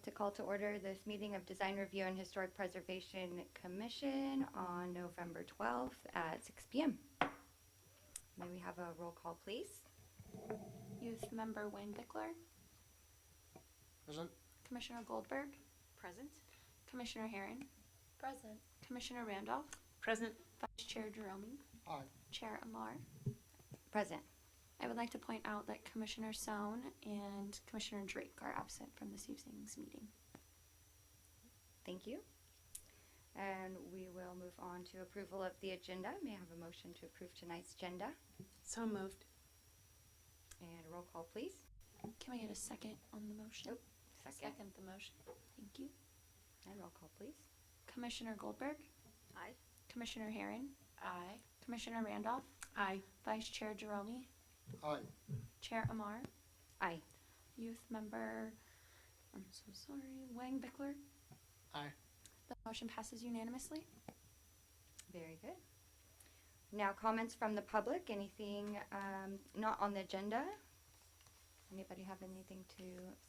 like to call to order this meeting of Design Review and Historic Preservation Commission on November 12th at 6 p.m. May we have a roll call, please? Youth Member WANGBICKLER. Present. Commissioner Goldberg. Present. Commissioner HAREN. Present. Commissioner Randolph. Present. Vice Chair JAHROMI. Aye. Chair AMAR. Present. I would like to point out that Commissioner SOHN and Commissioner Drake are absent from this evening's meeting. Thank you. And we will move on to approval of the agenda. May I have a motion to approve tonight's agenda? So moved. And a roll call, please. Can we get a second on the motion? Nope. Second. The motion. Thank you. And roll call, please. Commissioner Goldberg. Aye. Commissioner HAREN. Aye. Commissioner Randolph. Aye. Vice Chair JAHROMI. Aye. Chair AMAR. Aye. Youth Member, I'm so sorry, WANGBICKLER. Aye. The motion passes unanimously. Very good. Now, comments from the public. Anything not on the agenda? Anybody have anything to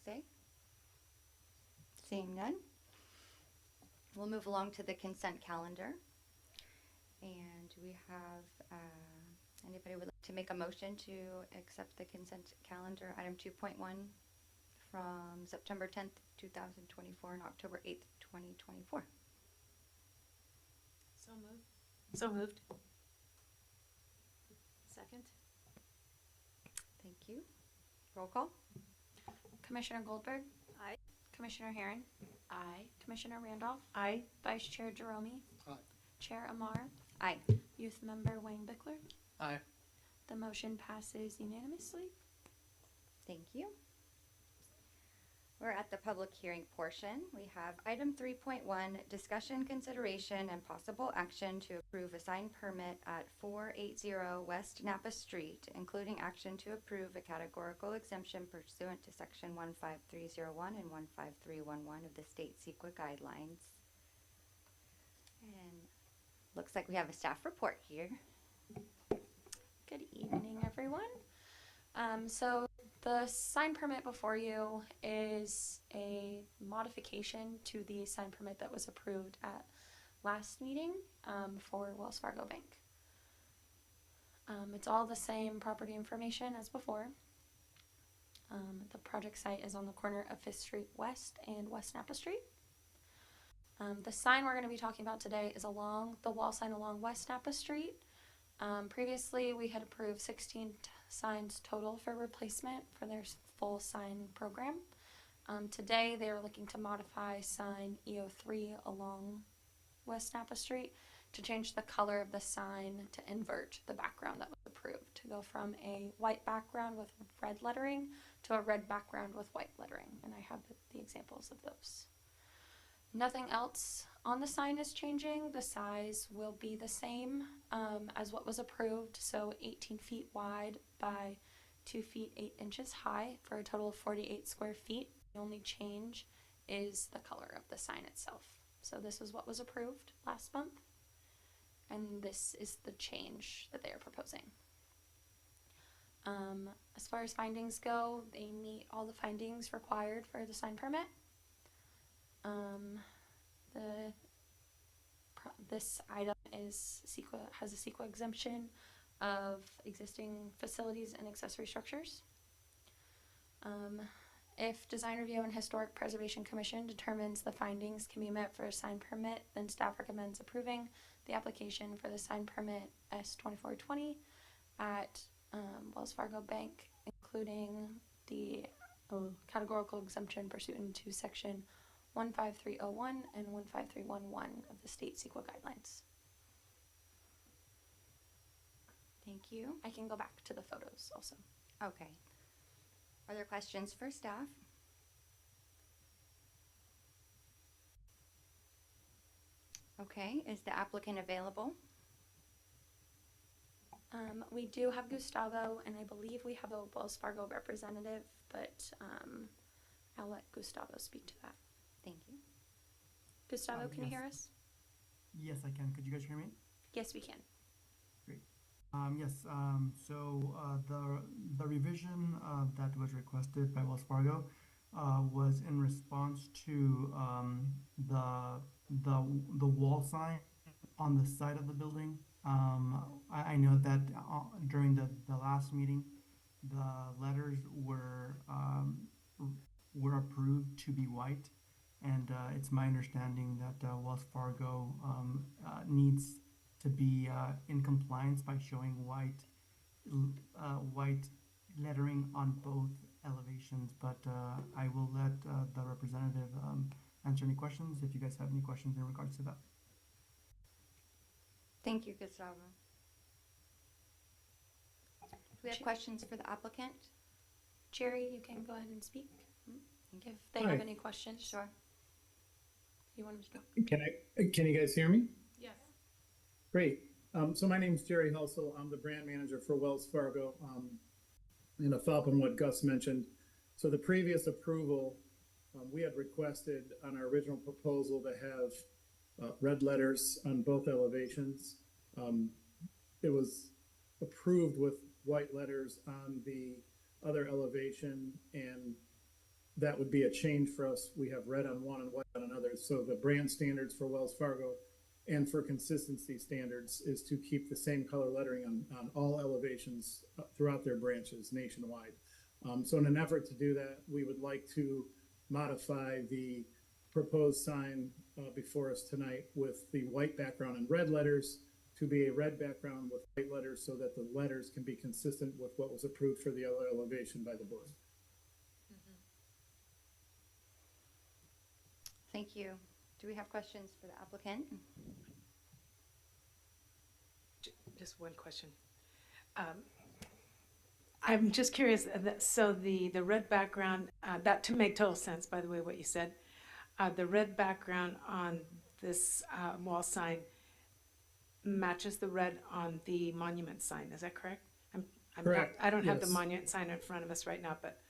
say? Seeing none. We'll move along to the consent calendar. And we have, anybody would like to make a motion to accept the consent calendar, item 2.1 from September 10th, 2024 and October 8th, 2024. So moved. So moved. Second. Thank you. Roll call. Commissioner Goldberg. Aye. Commissioner HAREN. Aye. Commissioner Randolph. Aye. Vice Chair JAHROMI. Aye. Chair AMAR. Aye. Youth Member WANGBICKLER. Aye. The motion passes unanimously. Thank you. We're at the public hearing portion. We have item 3.1, discussion, consideration, and possible action to approve a sign permit at 480 West Napa Street, including action to approve a categorical exemption pursuant to section 15301 and 15311 of the state CEQA guidelines. And looks like we have a staff report here. Good evening, everyone. So the sign permit before you is a modification to the sign permit that was approved at last meeting for Wells Fargo Bank. It's all the same property information as before. The project site is on the corner of 5th Street West and West Napa Street. The sign we're going to be talking about today is along the wall sign along West Napa Street. Previously, we had approved 16 signs total for replacement for their full sign program. Today, they are looking to modify sign EO3 along West Napa Street to change the color of the sign to invert the background that was approved, to go from a white background with red lettering to a red background with white lettering. And I have the examples of those. Nothing else on the sign is changing. The size will be the same as what was approved, so 18 feet wide by 2 feet 8 inches high for a total of 48 square feet. The only change is the color of the sign itself. So this is what was approved last month, and this is the change that they are proposing. As far as findings go, they meet all the findings required for the sign permit. This item is has a CEQA exemption of existing facilities and accessory structures. If Design Review and Historic Preservation Commission determines the findings can be met for a sign permit, then staff recommends approving the application for the sign permit S2420 at Wells Fargo Bank, including the categorical exemption pursuant to section 15301 and 15311 of the state CEQA guidelines. Thank you. I can go back to the photos also. Okay. Are there questions for staff? Okay, is the applicant available? We do have Gustavo, and I believe we have a Wells Fargo representative, but I'll let Gustavo speak to that. Thank you. Gustavo, can you hear us? Yes, I can. Could you guys hear me? Yes, we can. Great. So the revision that was requested by Wells Fargo was in response to the wall sign on the side of the building. I know that during the last meeting, the letters were approved to be white, and it's my understanding that Wells Fargo needs to be in compliance by showing white lettering on both elevations. But I will let the representative answer any questions if you guys have any questions in regards to that. Thank you, Gustavo. Do we have questions for the applicant? Jerry, you can go ahead and speak if they Hi. have any questions. Sure. You want to Can you guys hear me? Yes. Great. So my name's Jerry Helsel. I'm the brand manager for Wells Fargo. And a follow-up on what Gus mentioned. So the previous approval, we had requested on our original proposal to have red letters on both elevations. It was approved with white letters on the other elevation, and that would be a change for us. We have red on one and white on another. So the brand standards for Wells Fargo and for consistency standards is to keep the same color lettering on all elevations throughout their branches nationwide. So in an effort to do that, we would like to modify the proposed sign before us tonight with the white background and red letters to be a red background with white letters so that the letters can be consistent with what was approved for the other elevation by the board. Thank you. Do we have questions for the applicant? Just one question. I'm just curious, so the red background, that to make total sense, by the way, what you said, the red background on this wall sign matches the red on the monument sign, is that correct? Correct, I don't have the yes. monument sign in front of us right now, but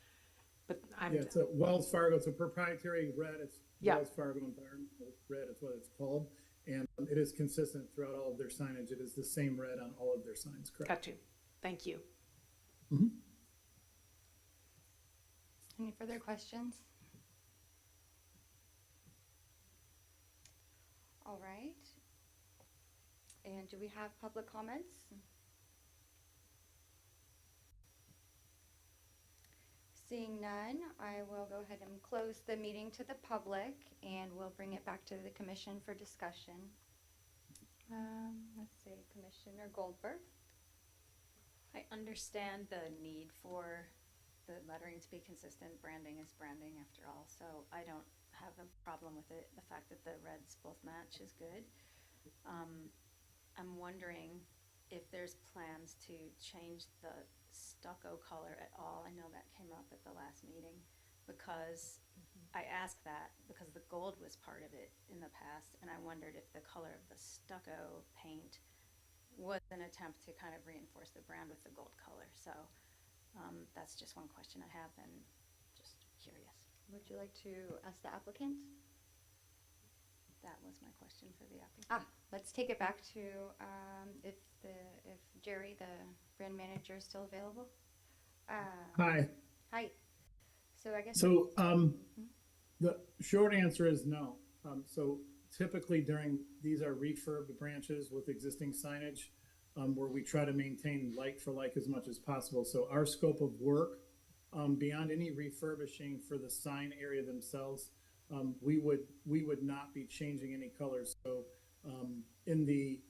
I'm, Yeah, it's a Wells Fargo. It's a proprietary red. It's Yeah. Wells Fargo Environmental Red is what it's called. And it is consistent throughout all of their signage. It is the same red on all of their signs, correct? got you. Thank you. Any further questions? All right. And do we have public comments? Seeing none, I will go ahead and close the meeting to the public, and we'll bring it back to the commission for discussion. Let's see, Commissioner Goldberg. I understand the need for the lettering to be consistent. Branding is branding after all, so I don't have a problem with it. The fact that the reds both match is good. I'm wondering if there's plans to change the stucco color at all. I know that came up at the last meeting because I asked that because the gold was part of it in the past, and I wondered if the color of the stucco paint was an attempt to kind of reinforce the brand with the gold color. So that's just one question I have, and just curious. Would you like to ask the applicant? That was my question for the applicant. Let's take it back to if Jerry, the brand manager, is still available. Hi. Hi. So I guess. So the short answer is no. So typically these are refurbed branches with existing signage where we try to maintain like for like as much as possible. So our scope of work beyond any refurbishing for the sign area themselves, we would not be changing any colors. So in the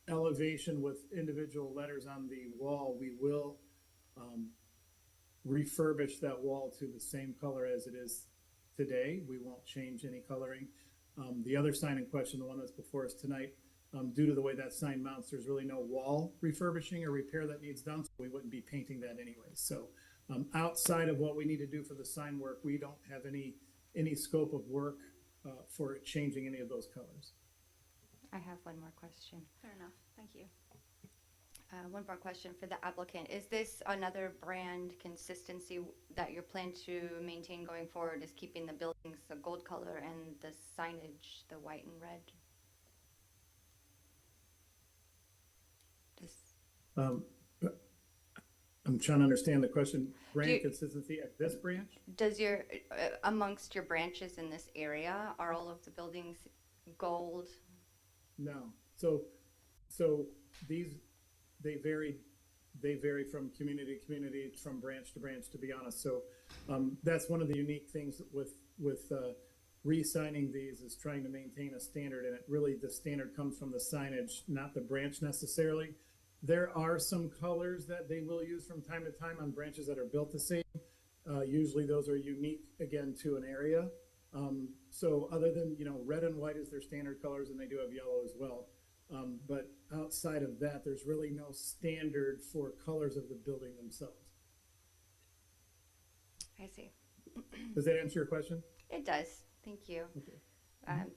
elevation with individual letters on the wall, we will refurbish that wall to the same color as it is today. We won't change any coloring. The other sign in question, the one that's before us tonight, due to the way that sign mounts, there's really no wall refurbishing or repair that needs done, so we wouldn't be painting that anyway. So outside of what we need to do for the sign work, we don't have any scope of work for changing any of those colors. I have one more question. Fair enough. Thank you. One more question for the applicant. Is this another brand consistency that you're planning to maintain going forward, is keeping the buildings the gold color and the signage the white and red? I'm trying to understand the question. Brand you- consistency at this branch? Does your, amongst your branches in this area, are all of the buildings gold? No. So these, they vary from community to community, from branch to branch, to be honest. So that's one of the unique things with re-signing these, is trying to maintain a standard, and it really, the standard comes from the signage, not the branch necessarily. There are some colors that they will use from time to time on branches that are built the same. Usually those are unique, again, to an area. So other than, red and white is their standard colors, and they do have yellow as well. But outside of that, there's really no standard for colors of the building themselves. I see. Does that answer your question? It does. Thank you. Okay.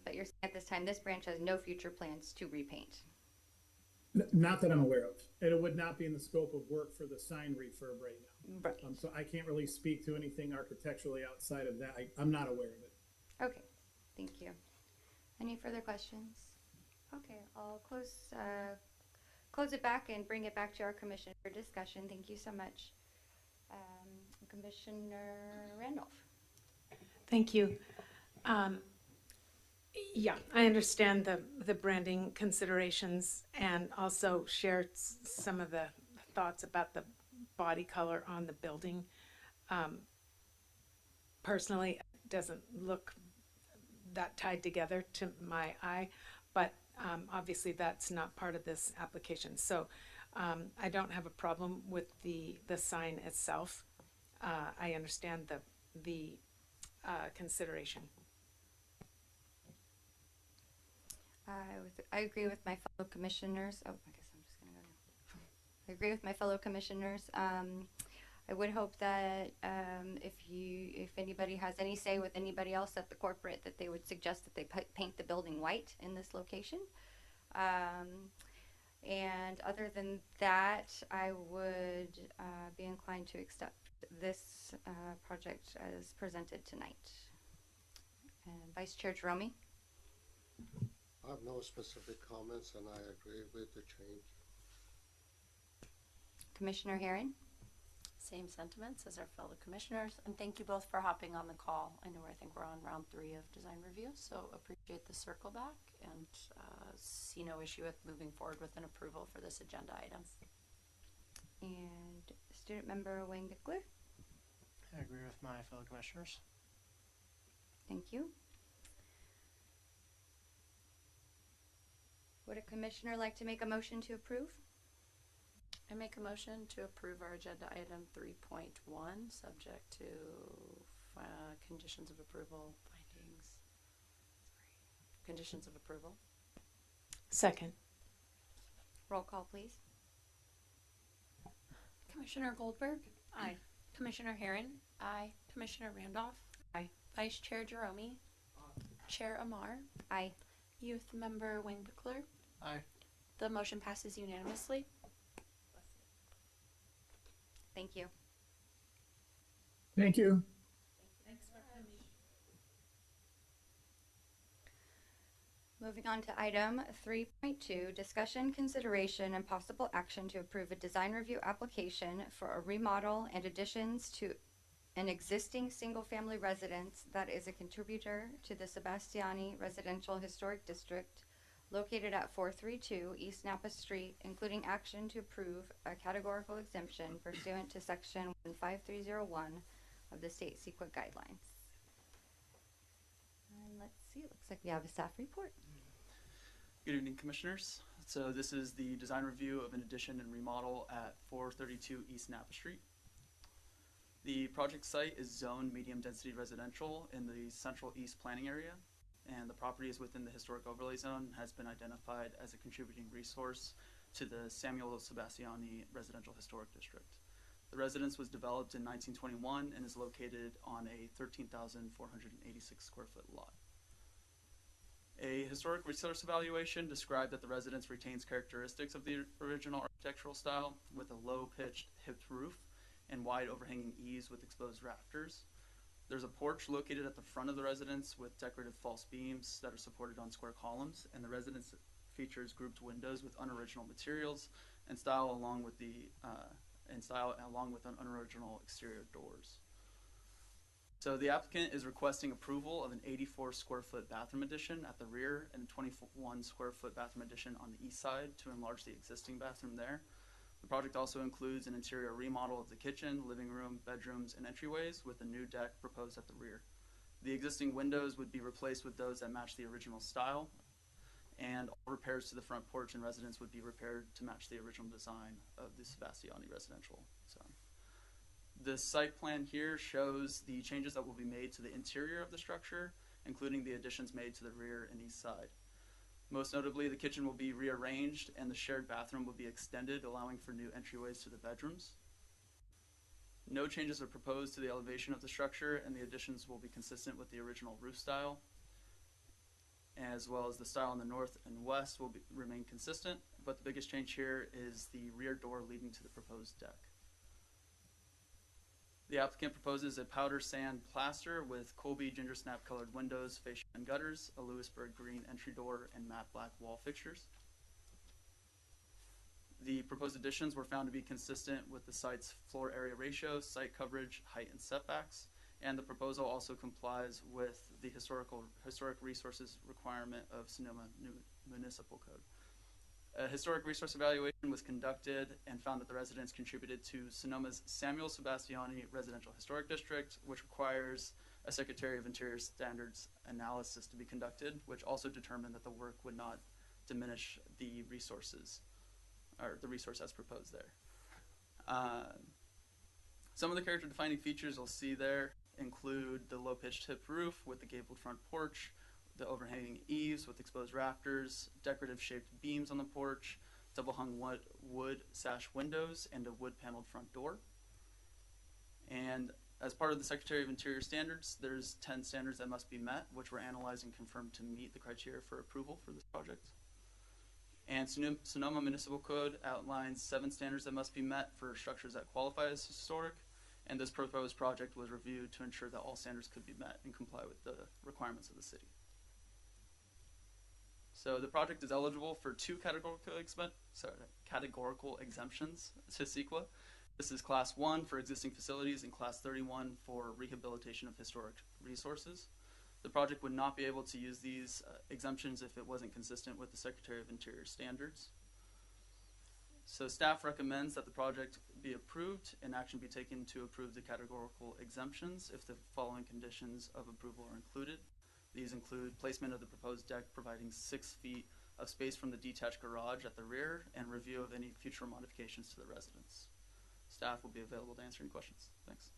But you're saying at this time, this branch has no future plans to repaint? Not that I'm aware of. And it would not be in the scope of work for the sign refurb right now. Right. So I can't really speak to anything architecturally outside of that. I'm not aware of it. Okay, thank you. Any further questions? Okay, I'll close it back and bring it back to our commission for discussion. Thank you so much. Commissioner Randolph. Thank you. Yeah, I understand the branding considerations, and also shared some of the thoughts about the body color on the building. Personally, it doesn't look that tied together to my eye, but obviously that's not part of this application. So I don't have a problem with the sign itself. I understand the consideration. I agree with my fellow commissioners. Oh, I guess I'm just gonna go now. I agree with my fellow commissioners. I would hope that if anybody has any say with anybody else at the corporate, that they would suggest that they paint the building white in this location. And other than that, I would be inclined to accept this project as presented tonight. And Vice Chair JAHROMI? I have no specific comments, and I agree with the change. Commissioner HAREN? Same sentiments as our fellow commissioners, and thank you both for hopping on the call. I think we're on round 3 of design review, so appreciate the circle back, and see no issue with moving forward with an approval for this agenda item. And Student Member WANGBICKLER? I agree with my fellow commissioners. Thank you. Would a commissioner like to make a motion to approve? I make a motion to approve our agenda item 3.1, subject to conditions of approval, findings. Conditions of approval. Second. Roll call, please. Commissioner Goldberg? Aye. Commissioner HAREN? Aye. Commissioner Randolph? Aye. Vice Chair JAHROMI? Chair AMAR? Aye. Youth Member WANGBICKLER? Aye. The motion passes unanimously. Thank you. Thank you. Moving on to item 3.2, discussion, consideration, and possible action to approve a design review application for a remodel and additions to an existing single-family residence that is a contributor to the Sebasti Residential Historic District located at 432 East Napa Street, including action to approve a categorical exemption pursuant to section 15301 of the state CEQA guidelines. And let's see, it looks like we have a staff report. Good evening, Commissioners. So this is the design review of an addition and remodel at 432 East Napa Street. The project site is zoned medium density residential in the central east planning area, and the property is within the historic overlay zone and has been identified as a contributing resource to the Samuel Sebastiani Residential Historic District. The residence was developed in 1921 and is located on a 13,486 square foot lot. A historic resource evaluation described that the residence retains characteristics of the original architectural style with a low-pitched hipped roof and wide overhanging eaves with exposed rafters. There's a porch located at the front of the residence with decorative false beams that are supported on square columns, and the residence features grouped windows with unoriginal materials and style along with the in style, along with unoriginal exterior doors. So the applicant is requesting approval of an 84 square foot bathroom addition at the rear and a 21 square foot bathroom addition on the east side to enlarge the existing bathroom there. The project also includes an interior remodel of the kitchen, living room, bedrooms, and entryways with a new deck proposed at the rear. The existing windows would be replaced with those that match the original style, and all repairs to the front porch and residence would be repaired to match the original design of the Sebasti residential. So, the site plan here shows the changes that will be made to the interior of the structure, including the additions made to the rear and east side. Most notably, the kitchen will be rearranged and the shared bathroom will be extended, allowing for new entryways to the bedrooms. No changes are proposed to the elevation of the structure, and the additions will be consistent with the original roof style, as well as the style in the north and west will remain consistent, but the biggest change here is the rear door leading to the proposed deck. The applicant proposes a powder sand plaster with Colby ginger snap colored windows, fascia and gutters, a Lewisburg green entry door, and matte black wall fixtures. The proposed additions were found to be consistent with the site's floor area ratio, site coverage, height, and setbacks, and the proposal also complies with the historic resources requirement of Sonoma Municipal Code. A historic resource evaluation was conducted and found that the residents contributed to Sonoma's Samuel Sebastiani Residential Historic District, which requires a Secretary of Interior Standards analysis to be conducted, which also determined that the work would not diminish the resources, or the resource as proposed there. Some of the character defining features you'll see there include the low pitched hip roof with the gabled front porch, the overhanging eaves with exposed rafters, decorative shaped beams on the porch, double hung wood sash windows, and a wood paneled front door. And as part of the Secretary of Interior standards, there's 10 standards that must be met, which were analyzed and confirmed to meet the criteria for approval for this project. And Sonoma Municipal Code outlines 7 standards that must be met for structures that qualify as historic, and this proposed project was reviewed to ensure that all standards could be met and comply with the requirements of the city. So the project is eligible for 2 categorical exemptions to CEQA. This is Class 1 for existing facilities and Class 31 for rehabilitation of historic resources. The project would not be able to use these exemptions if it wasn't consistent with the Secretary of Interior standards. So staff recommends that the project be approved and action be taken to approve the categorical exemptions if the following conditions of approval are included. These include placement of the proposed deck providing 6 feet of space from the detached garage at the rear and review of any future modifications to the residence. Staff will be available to answer any questions. Thanks.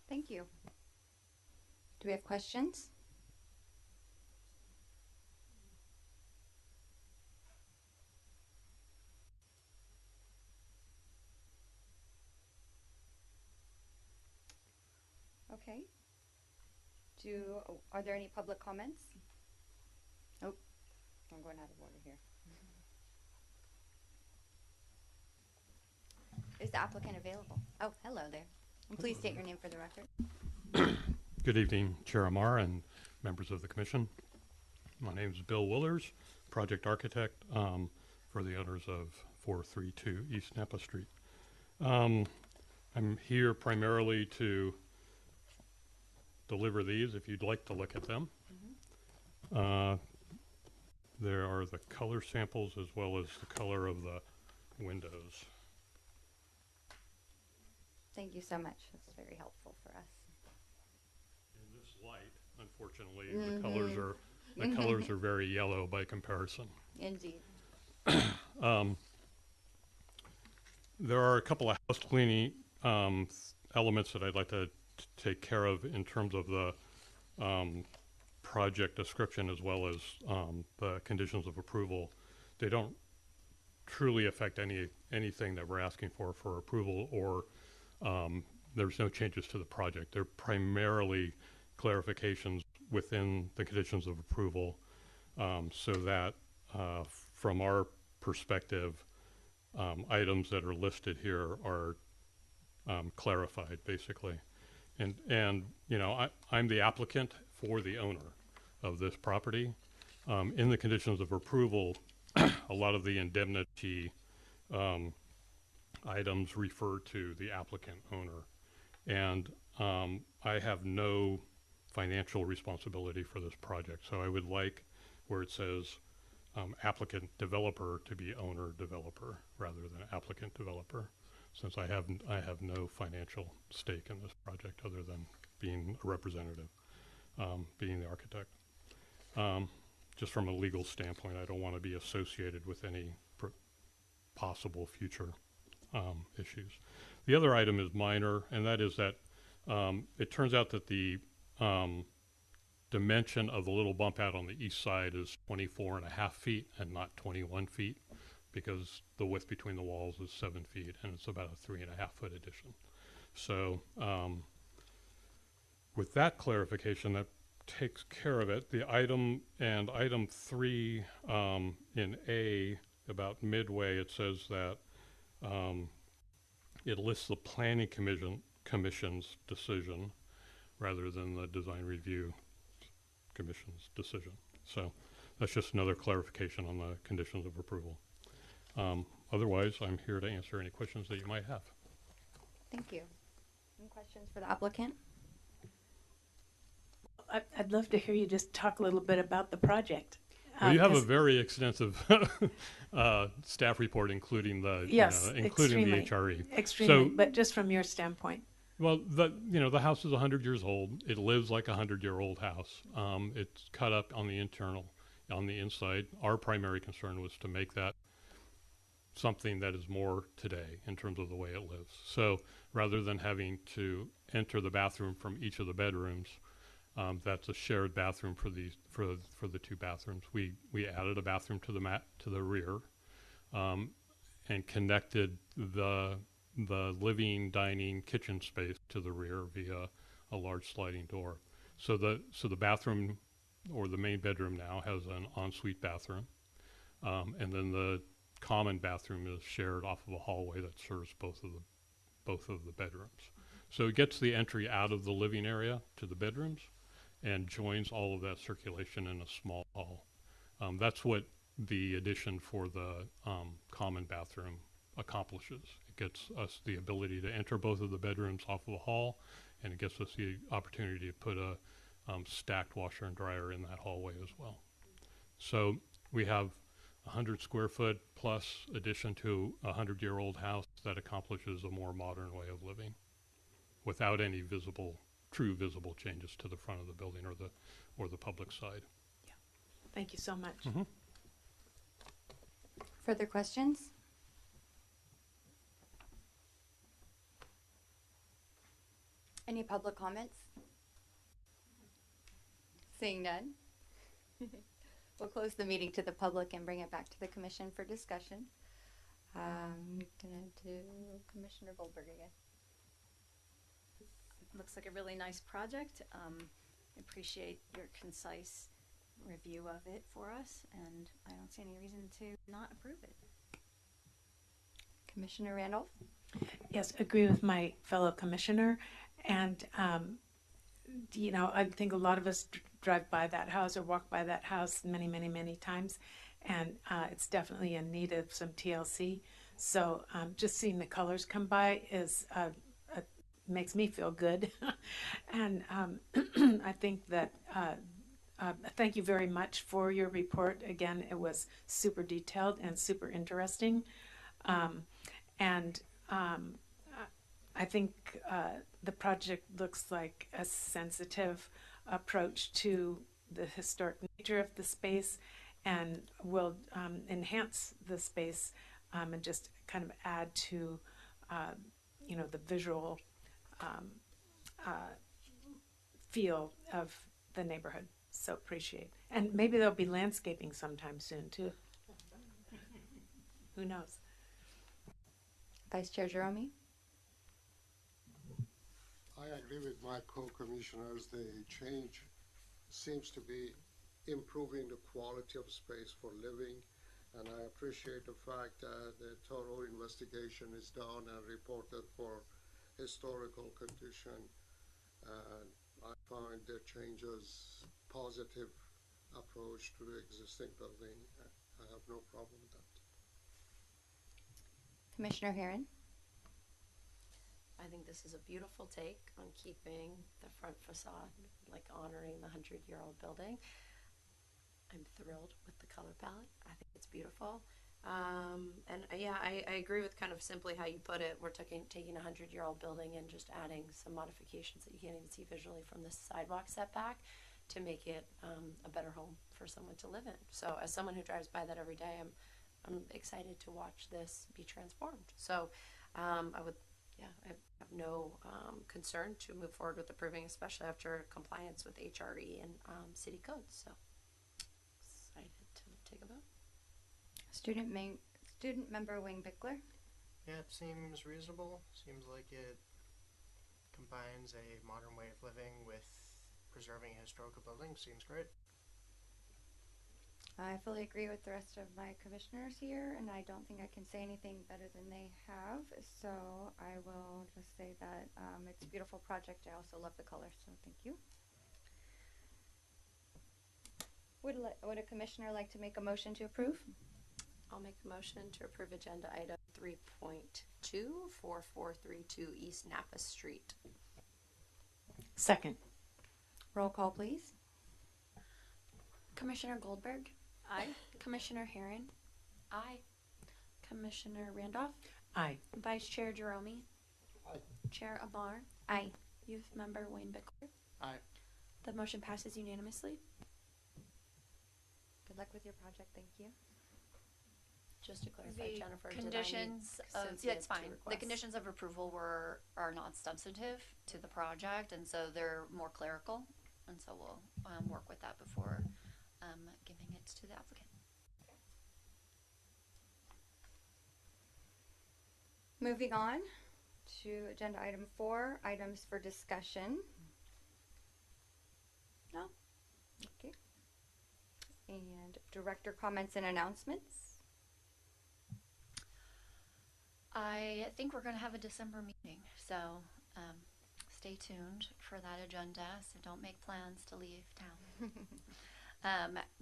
Thank you. Do we have questions? Okay. Are there any public comments? Oh, I'm going out of order here. Is the applicant available? Oh, hello there. And please state your name for the record. Good evening, Chair AMAR and members of the Commission. My name is Bill Willers, project architect for the owners of 432 East Napa Street. I'm here primarily to deliver these if you'd like to look at them. There are the color samples as well as the color of the windows. Thank you so much. That's very helpful for us. In this light, unfortunately, the colors are very yellow by comparison. Indeed. There are a couple of house cleaning elements that I'd like to take care of in terms of the project description as well as the conditions of approval. They don't truly affect anything that we're asking for approval, or there's no changes to the project. They're primarily clarifications within the conditions of approval, so that from our perspective, items that are listed here are clarified basically. And you know, I'm the applicant for the owner of this property. In the conditions of approval, a lot of the indemnity items refer to the applicant owner. And I have no financial responsibility for this project. So I would like where it says applicant developer to be owner developer rather than applicant developer, since I have no financial stake in this project other than being a representative, being the architect. Just from a legal standpoint, I don't want to be associated with any possible future issues. The other item is minor, and that is that it turns out that the dimension of the little bump out on the east side is 24.5 feet and not 21 feet, because the width between the walls is 7 feet, and it's about a 3.5 foot addition. So with that clarification, that takes care of it. The item 3 in A, about midway, it says that it lists the planning commission's decision rather than the design review commission's decision. So that's just another clarification on the conditions of approval. Otherwise, I'm here to answer any questions that you might have. Thank you. Any questions for the applicant? I'd love to hear you just talk a little bit about the project. Well, you have a very extensive staff report, including the Yes, including the extremely. HRE. Extremely, So, but just from your standpoint. well, the house is 100 years old. It lives like a 100-year-old house. It's cut up on the inside. Our primary concern was to make that something that is more today in terms of the way it lives. So rather than having to enter the bathroom from each of the bedrooms, that's a shared bathroom for the two bathrooms. We added a bathroom to the rear, and connected the living, dining, kitchen space to the rear via a large sliding door. So the bathroom, or the main bedroom now, has an ensuite bathroom, and then the common bathroom is shared off of a hallway that serves both of the bedrooms. So it gets the entry out of the living area to the bedrooms and joins all of that circulation in a small hall. That's what the addition for the common bathroom accomplishes. It gets us the ability to enter both of the bedrooms off of a hall, and it gets us the opportunity to put a stacked washer and dryer in that hallway as well. So we have 100 square foot plus addition to a 100-year-old house that accomplishes a more modern way of living without any true visible changes to the front of the building or the public side. Yeah. Thank you so much. Mm-hmm. Further questions? Any public comments? Seeing none. We'll close the meeting to the public and bring it back to the commission for discussion. I'm gonna do Commissioner Goldberg again. Looks like a really nice project. Appreciate your concise review of it for us, and I don't see any reason to not approve it. Commissioner Randolph? Yes, agree with my fellow commissioner. And, I think a lot of us drive by that house or walk by that house many, many, many times. And it's definitely in need of some TLC. So just seeing the colors come by makes me feel good. And I think that thank you very much for your report. Again, it was super detailed and super interesting. I think the project looks like a sensitive approach to the historic nature of the space, and will enhance the space and just kind of add to the visual feel of the neighborhood. So appreciate. And maybe there'll be landscaping sometime soon too. Who knows? Vice Chair JAHROMI? I agree with my co-commissioners. The change seems to be improving the quality of space for living, and I appreciate the fact that the thorough investigation is done and reported for historical condition. And I find the changes positive approach to the existing building. I have no problem with that. Commissioner HAREN? I think this is a beautiful take on keeping the front facade, like honoring the 100-year-old building. I'm thrilled with the color palette. I think it's beautiful. Yeah, I agree with kind of simply how you put it. We're taking a 100-year-old building and just adding some modifications that you can't even see visually from the sidewalk setback to make it a better home for someone to live in. So as someone who drives by that every day, I'm excited to watch this be transformed. So I have no concern to move forward with approving, especially after compliance with HRE and city codes. So excited to take a vote. Student member WANGBICKLER. Yeah, it seems reasonable. Seems like it combines a modern way of living with preserving a historical building. Seems great. I fully agree with the rest of my commissioners here, and I don't think I can say anything better than they have. So I will just say that it's a beautiful project. I also love the color, so thank you. Would a commissioner like to make a motion to approve? I'll make a motion to approve agenda item 3.2, 4432 East Napa Street. Second. Roll call, please. Commissioner Goldberg. Aye. Commissioner HAREN. Aye. Commissioner Randolph. Aye. Vice Chair JAHROMI. Aye. Chair AMAR. Aye. Youth Member WANGBICKLER. Aye. The motion passes unanimously. Good luck with your project. Thank you. Just to clarify, The Jennifer, conditions of, since yeah, you it's have two fine. The requests. conditions of approval are not substantive to the project, and so they're more clerical, and so we'll work with that before giving it to the applicant. Moving on to agenda item 4, items for discussion. No? Okay. And director comments and announcements. I think we're going to have a December meeting, so stay tuned for that agenda, so don't make plans to leave town.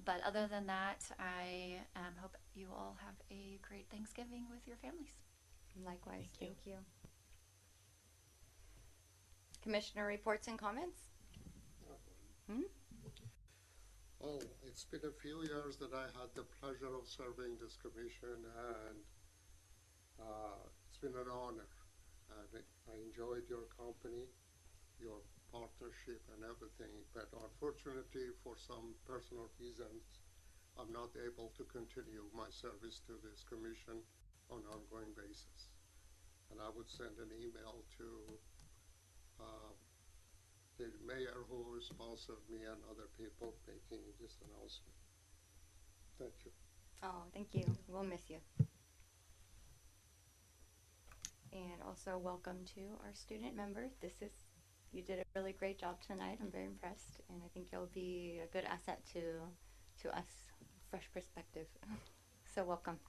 But other than that, I hope you all have a great Thanksgiving with your families. Likewise, thank you. Commissioner reports and comments? Well, it's been a few years that I had the pleasure of serving this commission, and it's been an honor. I enjoyed your company, your partnership and everything, but unfortunately for some personal reasons, I'm not able to continue my service to this commission on an ongoing basis. And I would send an email to the mayor who sponsored me and other people making this announcement. Thank you. Oh, thank you. We'll miss you. And also welcome to our student members. You did a really great job tonight. I'm very impressed, and I think you'll be a good asset to us, fresh perspective. So welcome.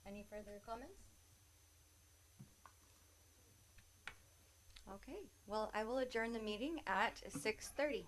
Any further comments? Okay, well, I will adjourn the meeting at 6:30.